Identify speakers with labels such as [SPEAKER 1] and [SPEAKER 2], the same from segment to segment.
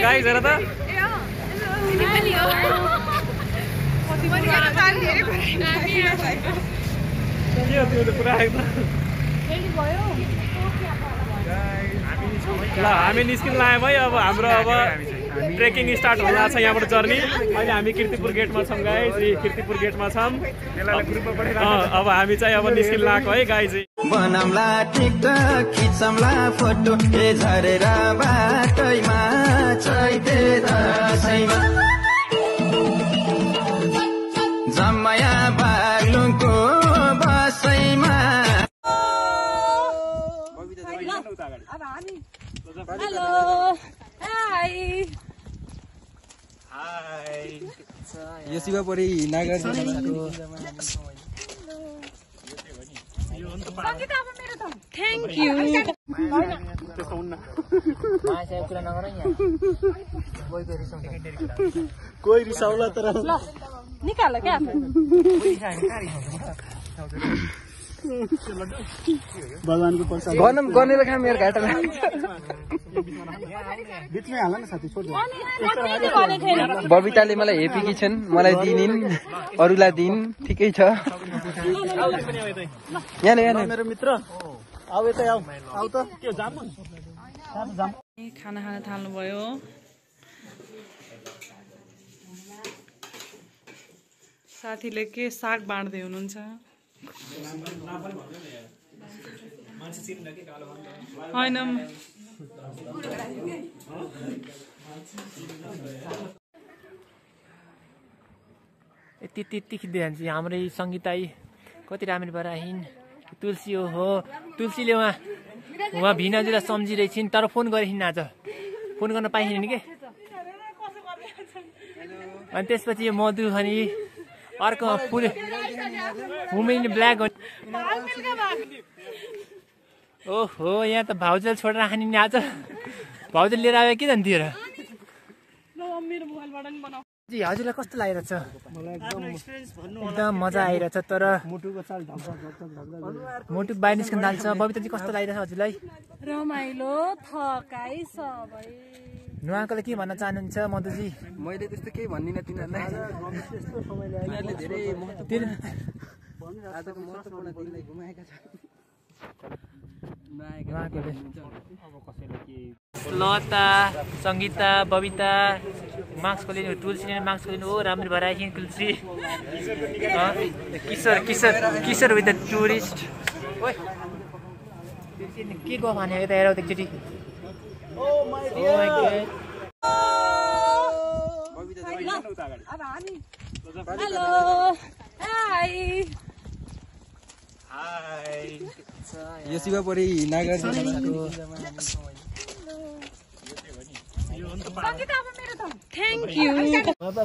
[SPEAKER 1] Guys हेर त ल हामी निस्किन लाग्यौँ है। अब हाम्रो अब ट्रेकिङ स्टार्ट हुन लाग्छ यहाँबाट जर्नी। अहिले हामी कीर्तिपुर गेटमा छौँ गाइस, कीर्तिपुर गेटमा छौँ। अब हामी चाहिँ अब निस्किन लाग्यो है गाइस।
[SPEAKER 2] बनामला टिकटक खिचमला फोटो ए झरेर बाटैमा चैते दशैँमा जम्मया बाग्लुङको बसैमा।
[SPEAKER 3] हेलो हाई
[SPEAKER 1] हाई
[SPEAKER 4] यो शिवपुरी नगर
[SPEAKER 3] थ्याङ्क यू।
[SPEAKER 1] कोही रिसाउला तर
[SPEAKER 3] निकाल क्या
[SPEAKER 4] भगवानको प्रसाद गर्ने खाम मेरो घाटामा बिचमै हाल न साथी छोड। बबिताले मलाई हेपेकी छन्, मलाई दिनिन् अरूलाई दिन ठिकै छ। यहाँ
[SPEAKER 1] मेरो मित्र आऊ यतै आऊ आऊ त के जाम
[SPEAKER 3] खाना खान थाल्नुभयो। साथीले के साग बाँड्दै हुनुहुन्छ। होइन
[SPEAKER 5] यति खिच्दै जान्छ हाम्रै सङ्गीताई कति राम्ररी भएर आइन्। तुलसी हो तुलसीले उहाँ भिनाजुलाई सम्झिरहेछिन् तर फोन गरेछिन् आज, फोन गर्न पाइएन के। अनि त्यसपछि यो मधु अनि अर्को फुल वुमेन ब्ल्याक ओहो यहाँ त भाउजूले छोडेर राख्ने नि आज। भाउजूले लिएर आयो के जान्थ्यो र हजुरलाई कस्तो लागिरहेछ? एकदम मजा आइरहेछ तर मुटु बाहिर निस्कन थाल्छ। बबिता चाहिँ कस्तो लागिरहेछ हजुरलाई?
[SPEAKER 3] रमाइलो थकाइ सबै।
[SPEAKER 5] नुहाकोले के भन्न चाहनुहुन्छ मधुजी?
[SPEAKER 4] मैले त्यस्तो केही भन्दिनँ तिनीहरूलाई। धेरै आजको महत्त्वपूर्ण दिनलाई घुमाएका छन्।
[SPEAKER 5] लता सङ्गीता बबिता मार्क्स खोलिनु, तुलसीले मार्क्स खोलिनु। ओ राम्रो भएर आएकी Tulsi. Kishor Kishor Kishor with the tourist. के गयो भने यता हेर एकचोटि।
[SPEAKER 3] हेलो हाई
[SPEAKER 1] हाई
[SPEAKER 4] यो शिवपुरी नगर
[SPEAKER 3] थ्याङ्क यू।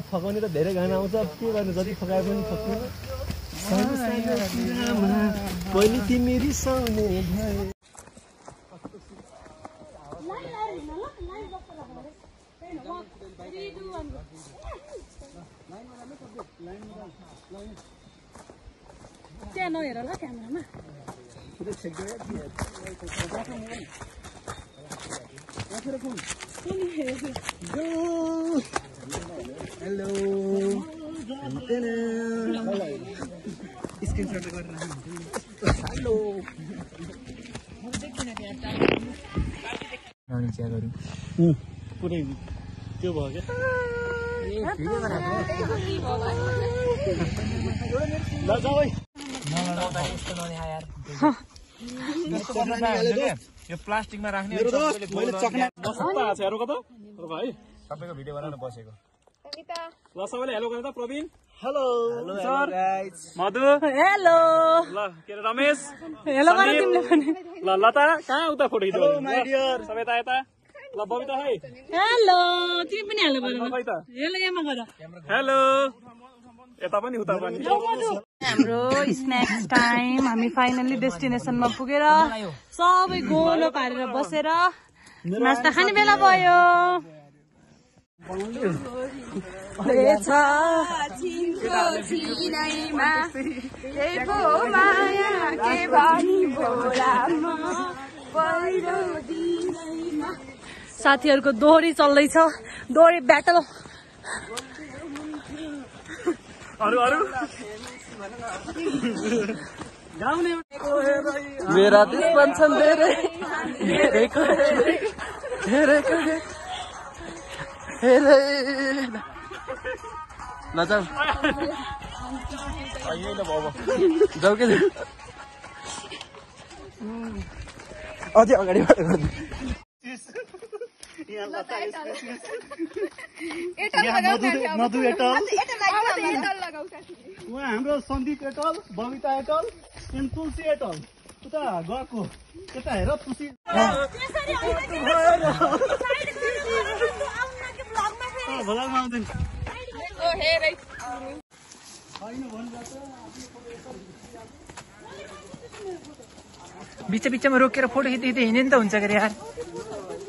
[SPEAKER 1] फकाउने त धेरै गाना आउँछ, के गर्नु जति फकाए पनि सक्दैन। पहिले तिमी रिसाउने भए
[SPEAKER 3] त्यहाँ नहेर ल क्यामेरामा।
[SPEAKER 4] हेलो स्क्रिनसट गरेर हेलो
[SPEAKER 1] पुरै त्यो भयो क्या। ल जाऊ है यो प्लास्टिकमा राख्ने मैले चक्ना बस्ता छ हेरौ कता भाइ सबैको भिडियो बनाउन बसेको। ल सबैले हेलो गर्नु त। प्रवीण हेलो सर मधु
[SPEAKER 3] हेलो
[SPEAKER 1] ल के रे रमेश
[SPEAKER 3] हेलो गर तिमीले पनि।
[SPEAKER 1] ल लता कहाँ उता फोटो खिच्नु माय डियर सबै त यता। ल बबिता है
[SPEAKER 3] हेलो तिमी पनि हेलो गर।
[SPEAKER 1] खै त
[SPEAKER 3] हेलो यमा गर।
[SPEAKER 1] हेलो यता पनि उता पनि।
[SPEAKER 3] हाम्रो स्न्याक्स टाइम। हामी फाइनल्ली डेस्टिनेसनमा पुगेर सबै गोलो पारेर बसेर नास्ता खाने बेला भयो। साथीहरूको दोहोरी चल्दैछ दोहोरी ब्याटल
[SPEAKER 4] मेरा दुश्मन छन् धेरै ल जाऊ जाऊ के अझै अगाडिबाट गर्नु
[SPEAKER 6] मधु एटल उहाँ हाम्रो सन्दीप एटल बबिता एटल एन्ड तुलसी एटल उता गएको यता हेर तुलसी भलामा आउँदैन
[SPEAKER 5] बिचमा रोकेर फोटो खिच्दै हिँड्ने नि त हुन्छ के यार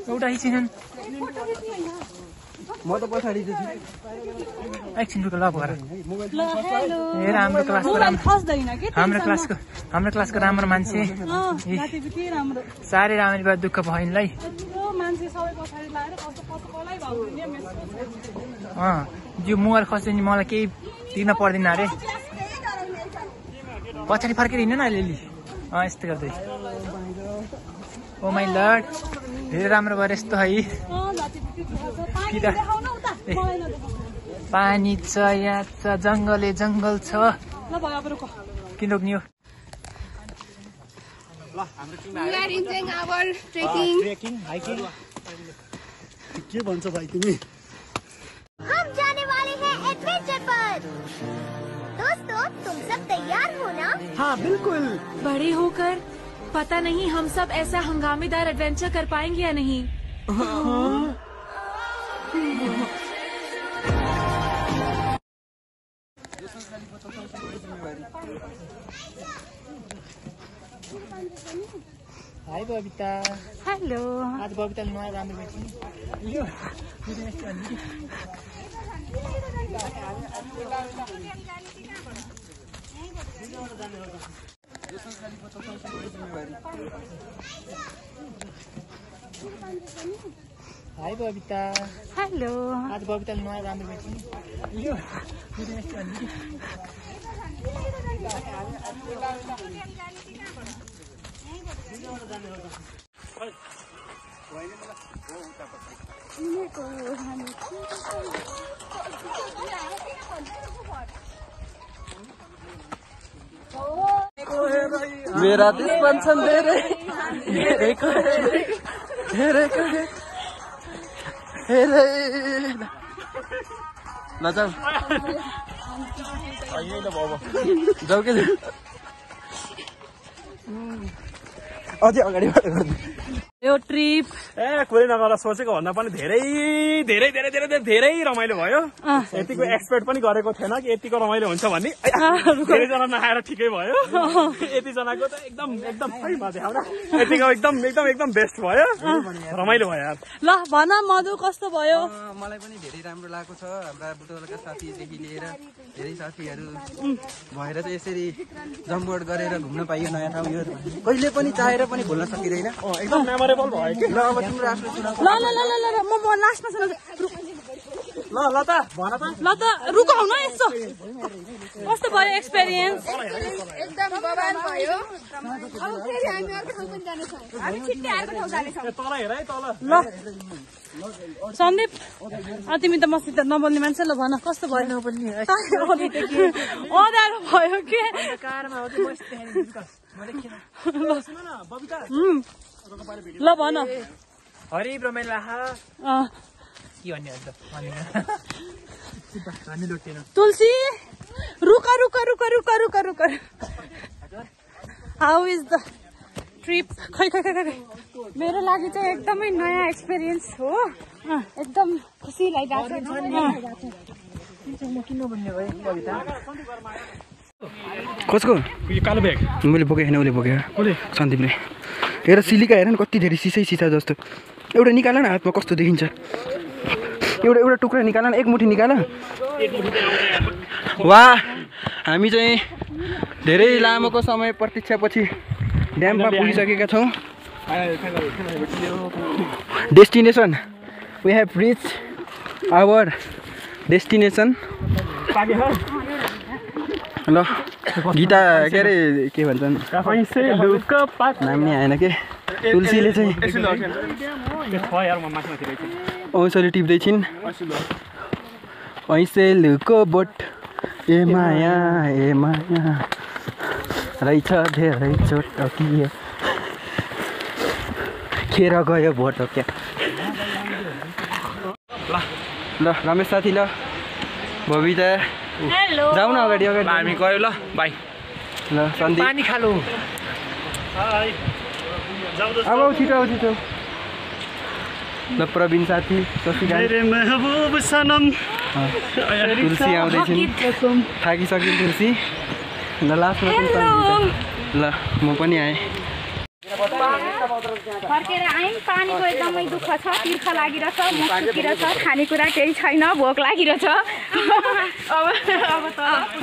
[SPEAKER 5] एउटा हिँड्छन्
[SPEAKER 4] म त पछाडि
[SPEAKER 5] एकछिन रुक ल भएर हेर हाम्रो क्लासको राम्रो मान्छे साह्रै राम्ररी भए दुःख भयो यिनलाई यो मुहार खस्यो नि मलाई केही तिर्न पर्दैन अरे पछाडि फर्केर हिँड्नु न अलिअलि यस्तो गर्दै ओ माइ लर्ड धेरै राम्रो भयो यस्तो है पानी छ यहाँ छ जङ्गल छ किन रोक्ने हो
[SPEAKER 6] के भन्छ भाइ तिमी
[SPEAKER 7] हम जाने वाले हैं एडवेंचर पर दोस्तों तुम सब तैयार हो ना
[SPEAKER 6] हाँ बिल्कुल
[SPEAKER 8] बड़े होकर पता नहीं हम सब ऐसा हंगामेदार एडवेंचर कर पाएंगे या नहीं
[SPEAKER 5] हाई बबिता
[SPEAKER 3] हेलो
[SPEAKER 5] आज बबिताले नयाँ राम्रो भेट्छु हाई बबिता
[SPEAKER 3] हेलो
[SPEAKER 5] आज बबिताले नयाँ राम्रो भेट्छु
[SPEAKER 4] मेरा दुश्मन छन् धेरै ल जाऊ जाऊ के अझै अगाडिबाट गर्नु
[SPEAKER 3] यो ट्रिप
[SPEAKER 1] कुरै नगर सोचेको भन्दा पनि धेरै धेरै धेरै धेरै धेरै रमाइलो भयो यतिको एक्सपेक्ट पनि गरेको थिएन कि यतिको रमाइलो हुन्छ भन्ने धेरैजना नआएर ठिकै भयो यतिजनाको त एकदम एकदम सही भयो यतिको एकदम एकदम एकदम बेस्ट भयो रमाइलो भयो यार
[SPEAKER 3] ल भन मधु कस्तो भयो
[SPEAKER 4] मलाई पनि धेरै राम्रो लागेको छ हाम्रा बुटवलका साथीदेखि लिएर धेरै साथीहरू भएर चाहिँ यसरी जमघट गरेर घुम्न पाइयो नयाँ ठाउँ यो कहिले पनि चाहेर पनि भुल्न सकिँदैन
[SPEAKER 1] एकदम मेमोरेबल भयो कि
[SPEAKER 4] ल अब तिम्रो आफ्नो सुनाउ
[SPEAKER 3] ल म लास्टमा सुनाउँछु
[SPEAKER 1] ल त भन त
[SPEAKER 3] ल त रुकाउ न यसो कस्तो भयो एक्सपिरियन्स
[SPEAKER 7] एकदम बवाल भयो अब फेरि हामी अर्को ठाउँ पनि जानेछौँ हामी छिट्टै अर्को ठाउँ जानेछौँ
[SPEAKER 1] तल हेर है तल
[SPEAKER 3] ल सन्दीप तिमी त मसित नबोल्ने मान्छे ल भन कस्तो भयो नबोल्ने अँध्यारो भयो के ल भन
[SPEAKER 5] हरि ब्रह्मेला के भन्ने भन्ने लुटेन
[SPEAKER 3] तुलसी रुका हाउ इज द ट्रिप खै मेरो लागि चाहिँ एकदमै नयाँ एक्सपिरियन्स हो एकदम खुसी लागिरहेको
[SPEAKER 4] कसको
[SPEAKER 1] यो कालो ब्याग
[SPEAKER 4] मैले बोकेको छैन उसले बोकेको सन्दीपले हेर सिलिका हेर न कति धेरै सिसा जस्तो एउटा निकाल न हातमा कस्तो देखिन्छ एउटा टुक्रा निकाल न एक मुठी निकाल वाह हामी चाहिँ धेरै लामोको समय प्रतीक्षापछि ड्याममा पुगिसकेका छौँ destination we have reach our destination ल गीता के अरे के भन्छन् नाम नि आएन के तुलसीले चाहिँ औँसले टिप्दै छिन् ऐसे लुको बोट ए माया रहेछ धेरै चोट के खेर गयो भोट क्या ल रमेश साथी ल बबिता जाऊ न अगाडि
[SPEAKER 1] हामी गयो ल बाई
[SPEAKER 4] ल सन्दीप
[SPEAKER 5] पानी खालो
[SPEAKER 4] अब छिटो ल प्रवीण साथी तुलसी आउँदैछिन् थाकिसक्यो तुलसी ल लास्टमा ल म पनि आएँ
[SPEAKER 7] फर्केर आयौँ पानीको एकदमै दुःख छ तिर्खा लागिरहेछ मुख सुकिरहेछ खानेकुरा केही छैन भोक लागिरहेछ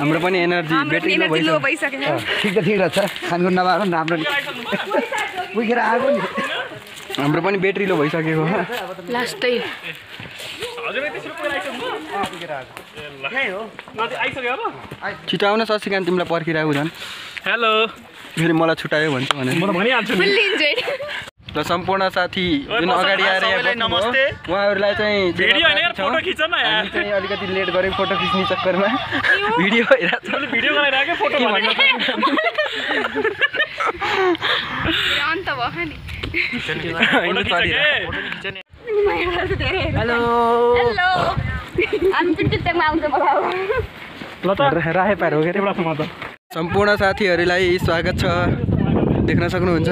[SPEAKER 4] हाम्रो पनि एनर्जी ब्याट्री लो भइसक्यो ठिक रहेछ खानको नभएर राम्रो पुगेर आएको नि हाम्रो पनि ब्याट्री लो भइसकेको हो
[SPEAKER 8] लास्टै
[SPEAKER 4] छिटो आउन शशिकान्त तिमीलाई पर्खिरहेको झन्
[SPEAKER 1] हेलो
[SPEAKER 4] फेरि मलाई छुट्यायो भन्छ भने
[SPEAKER 1] म त भनिहाल्छु नि
[SPEAKER 4] ल सम्पूर्ण साथी जुन अगाडि आएर
[SPEAKER 1] नमस्ते
[SPEAKER 4] उहाँहरूलाई चाहिँ
[SPEAKER 1] भिडियो हैन यार फोटो खिच न यार
[SPEAKER 4] हामी चाहिँ अलिकति लेट गरे फोटो खिच्ने चक्करमा भिडियो भइरहेको
[SPEAKER 1] भिडियो बनाइराखे फोटो भनेको
[SPEAKER 7] अन्त भयो नि
[SPEAKER 5] हेलो
[SPEAKER 7] हामी पनि टिकटकमा आउँछ मलाई
[SPEAKER 1] ल त
[SPEAKER 4] राखे पार हो के सम्पूर्ण साथीहरूलाई स्वागत छ देख्न सक्नुहुन्छ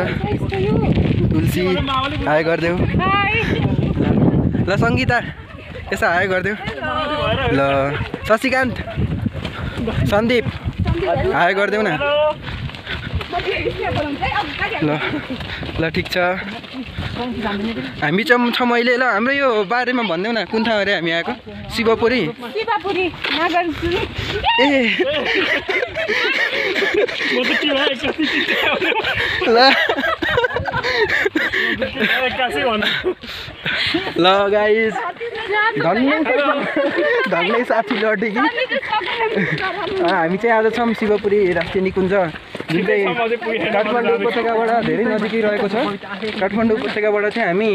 [SPEAKER 4] तुलसी हाई गरिदेऊ ल सङ्गीता यसो हाई गरिदेऊ ल शशिकान्त सन्दीप हाई गरिदेऊ न ल ठिक छ हामी चाहिँ छ मैले ल हाम्रो यो बारेमा भनिदेऊ न कुन ठाउँ अरे हामी आएको शिवपुरी ए ल गाइस धन्नै साथी लटे कि हामी चाहिँ आज छौँ शिवपुरी राष्ट्रिय निकुञ्ज जुन चाहिँ काठमाडौँ उपत्यकाबाट धेरै नजिकै रहेको छ काठमाडौँ उपत्यकाबाट चाहिँ हामी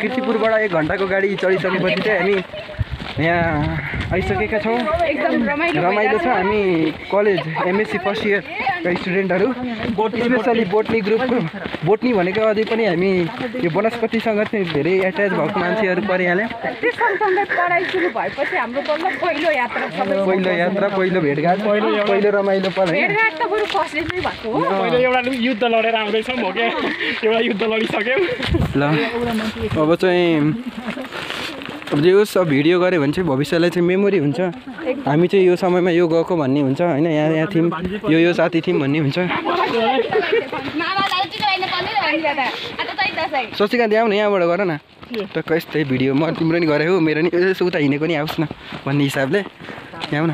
[SPEAKER 4] कीर्तिपुरबाट 1 घन्टाको गाडी चढिसकेपछि चाहिँ हामी यहाँ आइसकेका छौँ रमाइलो छ हामी कलेज एमएससी फर्स्ट इयरका स्टुडेन्टहरू स्पेसली बोटनी ग्रुपको बोटनी भनेको अझै पनि हामी यो वनस्पतिसँग चाहिँ धेरै एट्याच भएको मान्छेहरू परिहाल्यौँ पहिलो यात्रा पहिलो भेटघाट पहिलो रमाइलो पल
[SPEAKER 1] पहिले एउटा युद्ध लडेर आउँदैछौँ हो क्या एउटा युद्ध लडिसक्यौँ
[SPEAKER 4] ल अब चाहिँ अब जे होस् अब भिडियो गऱ्यो भने चाहिँ भविष्यलाई चाहिँ मेमोरी हुन्छ हामी चाहिँ यो समयमा यो गएको भन्ने हुन्छ होइन यहाँ थियौँ यो साथी थियौँ भन्ने हुन्छ शशिकान्त यहाँ न यहाँबाट गर न टक्क यस्तै भिडियो म तिम्रो नि गरे हो मेरो नि यसो उता हिँडेको नि आओस् न भन्ने हिसाबले यहाँ न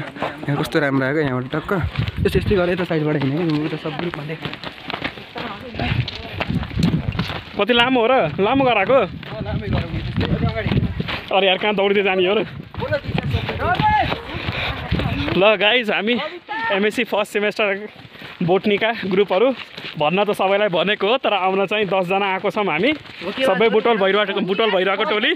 [SPEAKER 4] यहाँ कस्तो राम्रो आएको यहाँबाट टक्क यस्तो यस्तै गरेँ त साइडबाट हिँडेको उता सब ग्रुप भन्दै
[SPEAKER 1] कति लामो हो र लामो गराएको अरे यार कहाँ दौडिँदै जाने हो र ल गाइज हामी एमएससी फर्स्ट सेमेस्टर बोटनीका ग्रुपहरू भन्न त सबैलाई भनेको हो तर आउन चाहिँ 10 जना आएको छौँ हामी सबै बुटोल भइरहेको टोली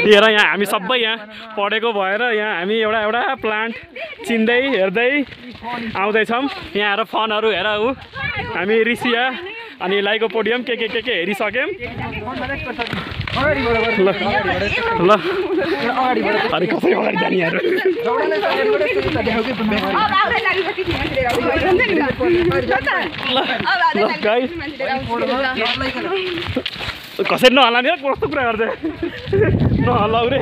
[SPEAKER 1] हेर यहाँ हामी सबै यहाँ पढेको भएर यहाँ हामी एउटा प्लान्ट चिन्दै हेर्दै आउँदैछौँ यहाँ आएर फनहरू हेर ऊ हामी ऋषिया अनि लाइकोपोडियम के हेरिसक्यौँ ल अरे कसरी अगाडि जाने यार कसरी नहल्ला नि कस्तो कुरा गर्दै नहल्लाउ रे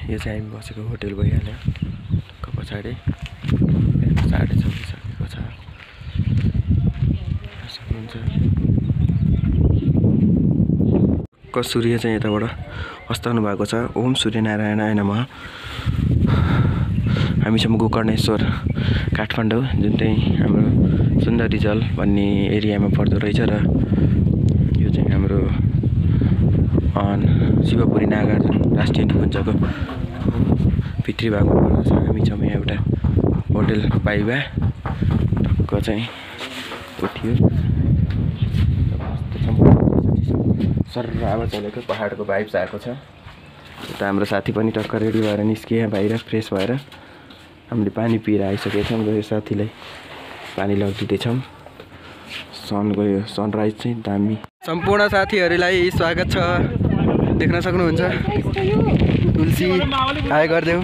[SPEAKER 4] यो चाहिँ हामी बसेको होटेल भइहाल्यो पछाडि सकिसकेको छ सूर्य चाहिँ यताबाट अस्ताउनु भएको छ ओम सूर्यनारायणाय नमः हामी छौँ गोकर्णेश्वर काठमाडौँ, जुन चाहिँ हाम्रो सुन्दरीजल भन्ने एरियामा पर्दो रहेछ र यो चाहिँ हाम्रो शिवपुरी नागार्जुन राष्ट्रिय निकुञ्जको भित्री भागमा पर्दछ। हामी छौँ यहाँ एउटा होटल पाइबाको चाहिँ उठ्यो सर अब चलेको पहाडको भाइब्स आएको छ। यता हाम्रो साथी पनि टक्क रेडी भएर निस्कियो यहाँ बाहिर फ्रेस भएर। हामीले पानी पिएर आइसकेका छौँ र यो साथीलाई पानी लगिदिँदैछौँ। सन गयो, सनराइज चाहिँ दामी। सम्पूर्ण साथीहरूलाई स्वागत छ। देख्न सक्नुहुन्छ तुलसी हाई गरिदेऊ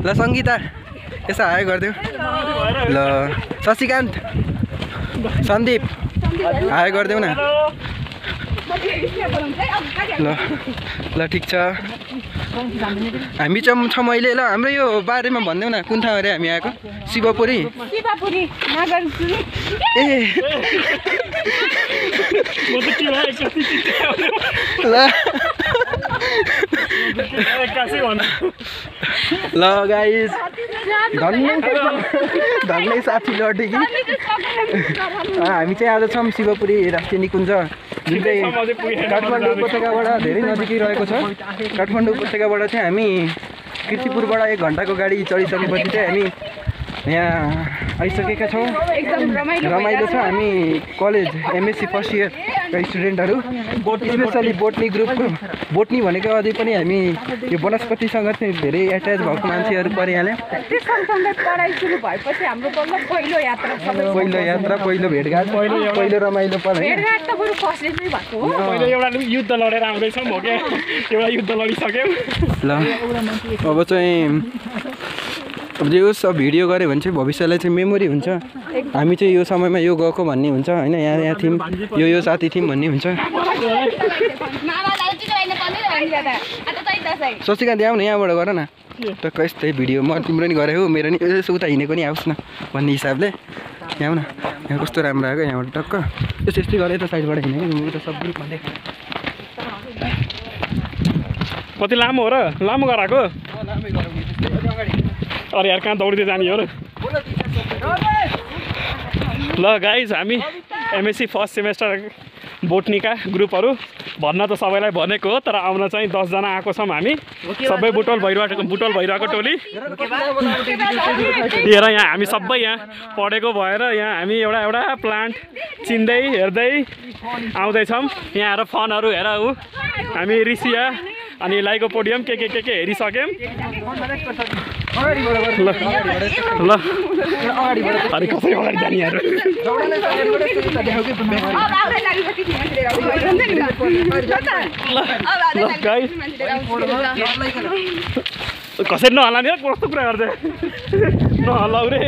[SPEAKER 4] ल, सङ्गीता यसो हाई गरिदेऊ ल, शशिकान्त सन्दीप हाई गरिदेऊ न ल ल ठिक छ। हामी चाहिँ छ मैले ल हाम्रो यो बारेमा भनिदेऊ न, कुन ठाउँ अरे हामी आएको? शिवपुरी ल गाइस धन्नै साथी लटे कि हामी चाहिँ आज छौँ शिवपुरी राष्ट्रिय निकुञ्ज, जुन चाहिँ काठमाडौँ उपत्यकाबाट धेरै नजिकै रहेको छ। काठमाडौँ उपत्यकाबाट चाहिँ हामी कीर्तिपुरबाट 1 घन्टाको गाडी चढिसकेपछि चाहिँ हामी यहाँ आइसकेका छौँ। रमाइलो छ। हामी कलेज MSc फर्स्ट इयरका स्टुडेन्टहरू, स्पेसली बोटनी ग्रुपको। बोटनी भनेको अझै पनि हामी यो वनस्पतिसँग चाहिँ धेरै एट्याच भएको मान्छेहरू परिहाल्यो। पहिलो यात्रा, पहिलो भेटघाट, पहिलो रमाइलो पल।
[SPEAKER 1] एउटा युद्ध लडेर आउँदैछौँ हो क्या, एउटा युद्ध लडिसक्यौँ।
[SPEAKER 4] ल अब चाहिँ अब यो सब भिडियो गऱ्यो भने चाहिँ भविष्यलाई चाहिँ मेमोरी हुन्छ। हामी चाहिँ यो समयमा यो गएको भन्ने हुन्छ होइन, यहाँ थियौँ, यो साथी थियौँ भन्ने हुन्छ। शशिकान्त आउनु यहाँबाट गर न टक्क यस्तै भिडियो। म तिम्रो नि गरेँ हो, मेरो नि यसो उता हिँडेको नि आओस् न भन्ने हिसाबले। यहाँ न यहाँ कस्तो राम्रो आएको, यहाँबाट टक्क यस्तो यस्तै गरेँ त साइडबाट हिँडेको उता सब ग्रुपमा देख।
[SPEAKER 1] कति लामो हो र? लामो गराएको? अरे यार कहाँ दौडिँदै जाने हो र? ल गाइज हामी MSc फर्स्ट सेमेस्टर बोटनीका ग्रुपहरू भन्न त सबैलाई भनेको हो, तर आउन चाहिँ 10 जना आएको छौँ हामी, सबै बुटोल भइरहेको टोली। हेर यहाँ हामी सबै यहाँ पढेको भएर यहाँ हामी एउटा प्लान्ट चिन्दै हेर्दै आउँदैछौँ। यहाँ आएर फनहरू हेर ऊ हामी ऋषिया अनि लाइकोपोडियम के हेरिसक्यौँ। ल अरे कसरी अगाडि जाने यार? कसरी नहल्लाने कस्तो कुरा गर्दै नहल्लाउ रे।